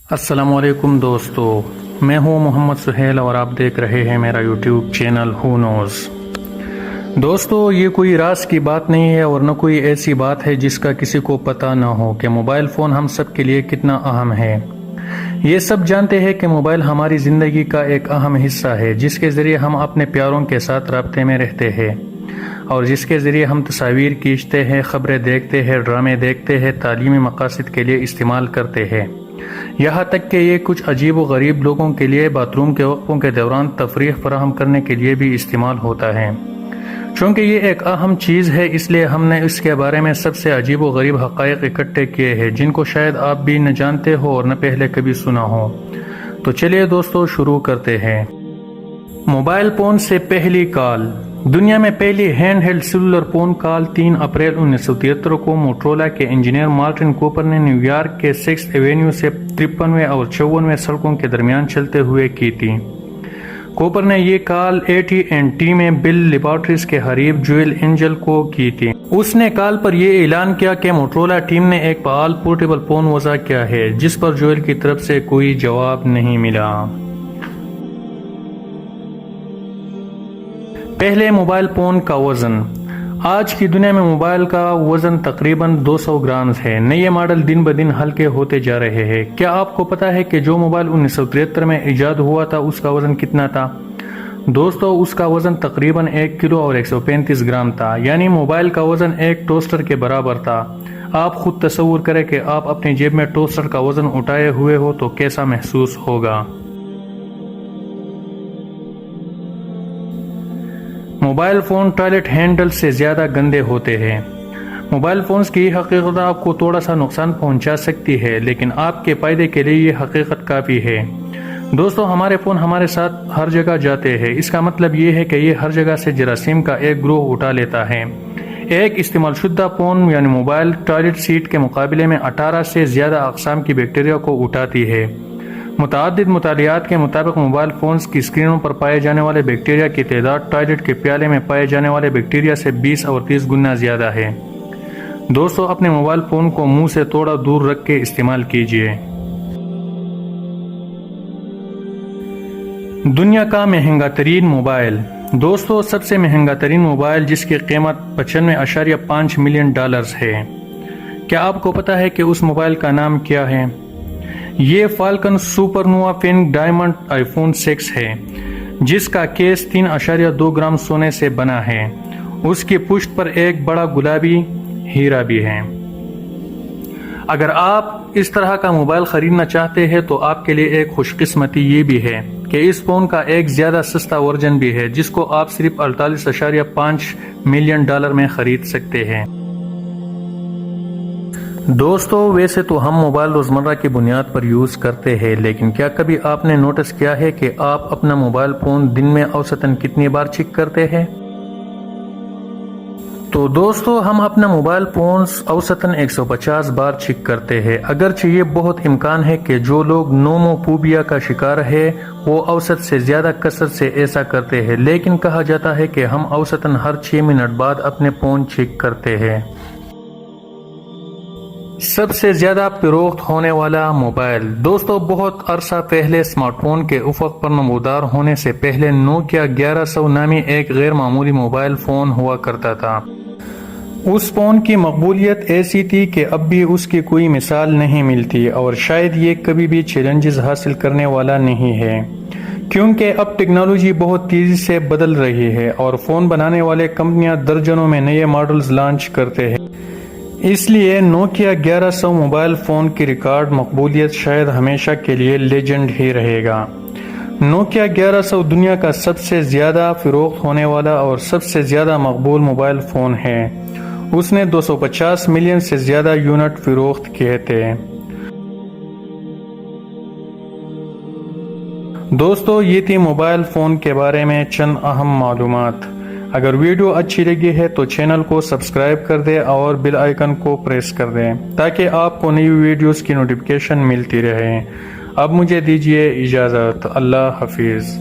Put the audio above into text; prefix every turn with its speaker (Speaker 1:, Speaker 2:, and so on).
Speaker 1: السلام علیکم دوستو، میں ہوں محمد سہیل اور آپ دیکھ رہے ہیں میرا یوٹیوب چینل ہو نوز۔ دوستو، یہ کوئی راز کی بات نہیں ہے اور نہ کوئی ایسی بات ہے جس کا کسی کو پتہ نہ ہو کہ موبائل فون ہم سب کے لیے کتنا اہم ہے۔ یہ سب جانتے ہیں کہ موبائل ہماری زندگی کا ایک اہم حصہ ہے، جس کے ذریعے ہم اپنے پیاروں کے ساتھ رابطے میں رہتے ہیں اور جس کے ذریعے ہم تصاویر کھینچتے ہیں، خبریں دیکھتے ہیں، ڈرامے دیکھتے ہیں، تعلیمی مقاصد کے لیے استعمال کرتے ہیں۔ یہاں تک کہ یہ کچھ عجیب و غریب لوگوں کے لیے باتھ روم کے وقفوں کے دوران تفریح فراہم کرنے کے لیے بھی استعمال ہوتا ہے۔ چونکہ یہ ایک اہم چیز ہے، اس لیے ہم نے اس کے بارے میں سب سے عجیب و غریب حقائق اکٹھے کیے ہیں، جن کو شاید آپ بھی نہ جانتے ہو اور نہ پہلے کبھی سنا ہو۔ تو چلیے دوستو، شروع کرتے ہیں۔ موبائل فون سے پہلی کال۔ دنیا میں پہلی hand held cellular phone call 3 April 1973 کو موٹرولا کے انجینئر مارٹن کوپر نے نیو یارک کے 6 ایونیو سے 53ویں اور 54ویں سڑکوں کے درمیان چلتے ہوئے کی تھی۔ کوپر نے یہ کال AT&T میں بل لیبارٹریز کے حریف جویل اینجل کو کی تھی۔ اس نے کال پر یہ اعلان کیا کہ موٹرولا ٹیم نے ایک فعال پورٹیبل فون وضع کیا ہے، جس پر جویل کی طرف سے کوئی جواب نہیں ملا۔ پہلے موبائل فون کا وزن۔ آج کی دنیا میں موبائل کا وزن تقریباً 200 گرام ہے۔ نئے ماڈل دن بدن ہلکے ہوتے جا رہے ہیں۔ کیا آپ کو پتا ہے کہ جو موبائل 1973 میں ایجاد ہوا تھا اس کا وزن کتنا تھا؟ دوستو، اس کا وزن تقریباً 1 کلو اور 135 گرام تھا، یعنی موبائل کا وزن ایک ٹوسٹر کے برابر تھا۔ آپ خود تصور کریں کہ آپ اپنی جیب میں ٹوسٹر کا وزن اٹھائے ہوئے ہو تو کیسا محسوس ہوگا۔ موبائل فون ٹوائلٹ ہینڈل سے زیادہ گندے ہوتے ہیں۔ موبائل فونز کی حقیقت آپ کو تھوڑا سا نقصان پہنچا سکتی ہے، لیکن آپ کے فائدے کے لیے یہ حقیقت کافی ہے۔ دوستو، ہمارے فون ہمارے ساتھ ہر جگہ جاتے ہیں۔ اس کا مطلب یہ ہے کہ یہ ہر جگہ سے جراثیم کا ایک گروہ اٹھا لیتا ہے۔ ایک استعمال شدہ فون یعنی موبائل ٹوائلٹ سیٹ کے مقابلے میں 18 سے زیادہ اقسام کی بیکٹیریا کو اٹھاتی ہے۔ متعدد مطالعات کے مطابق موبائل فونز کی اسکرینوں پر پائے جانے والے بیکٹیریا کی تعداد ٹوائلٹ کے پیالے میں پائے جانے والے بیکٹیریا سے 20 اور 30 گنا زیادہ ہے۔ دوستو، اپنے موبائل فون کو منہ سے تھوڑا دور رکھ کے استعمال کیجیے۔ دنیا کا مہنگا ترین موبائل۔ دوستو، سب سے مہنگا ترین موبائل جس کی قیمت $95.5 ملین ہے۔ کیا آپ کو پتا ہے کہ اس موبائل کا نام کیا ہے؟ یہ Falcon Supernova pink diamond iPhone 6 ہے، جس کا کیس 3.2 گرام سونے سے بنا ہے۔ اس کی پشت پر ایک بڑا گلابی ہیرا بھی ہے۔ اگر آپ اس طرح کا موبائل خریدنا چاہتے ہیں تو آپ کے لیے ایک خوش قسمتی یہ بھی ہے کہ اس فون کا ایک زیادہ سستا ورژن بھی ہے، جس کو آپ صرف $48.5 ملین میں خرید سکتے ہیں۔ دوستو، ویسے تو ہم موبائل روزمرہ کی بنیاد پر یوز کرتے ہیں، لیکن کیا کبھی آپ نے نوٹس کیا ہے کہ آپ اپنا موبائل فون دن میں اوسطاً کتنی بار چیک کرتے ہیں؟ تو دوستو، ہم اپنا موبائل فون اوسطاً 150 بار چیک کرتے ہیں۔ اگرچہ یہ بہت امکان ہے کہ جو لوگ نوموفوبیا کا شکار ہے وہ اوسط سے زیادہ کثرت سے ایسا کرتے ہیں، لیکن کہا جاتا ہے کہ ہم اوسطاً ہر 6 منٹ بعد اپنے فون چیک کرتے ہیں۔ سب سے زیادہ فروخت ہونے والا موبائل۔ دوستو، بہت عرصہ پہلے اسمارٹ فون کے افق پر نمودار ہونے سے پہلے نوکیا 1100 نامی ایک غیر معمولی موبائل فون ہوا کرتا تھا۔ اس فون کی مقبولیت ایسی تھی کہ اب بھی اس کی کوئی مثال نہیں ملتی، اور شاید یہ کبھی بھی چیلنجز حاصل کرنے والا نہیں ہے، کیونکہ اب ٹیکنالوجی بہت تیزی سے بدل رہی ہے اور فون بنانے والے کمپنیاں درجنوں میں نئے ماڈلز لانچ کرتے ہیں۔ اس لیے نوکیا 1100 موبائل فون کی ریکارڈ مقبولیت شاید ہمیشہ کے لیے لیجنڈ ہی رہے گا۔ نوکیا 1100 دنیا کا سب سے زیادہ فروخت ہونے والا اور سب سے زیادہ مقبول موبائل فون ہے۔ اس نے 250 ملین سے زیادہ یونٹ فروخت کیے تھے۔ دوستو، یہ تھی موبائل فون کے بارے میں چند اہم معلومات۔ اگر ویڈیو اچھی لگی ہے تو چینل کو سبسکرائب کر دیں اور بیل آئیکن کو پریس کر دیں تاکہ آپ کو نئی ویڈیوز کی نوٹیفیکیشن ملتی رہے۔ اب مجھے دیجیے اجازت۔ اللہ حافظ۔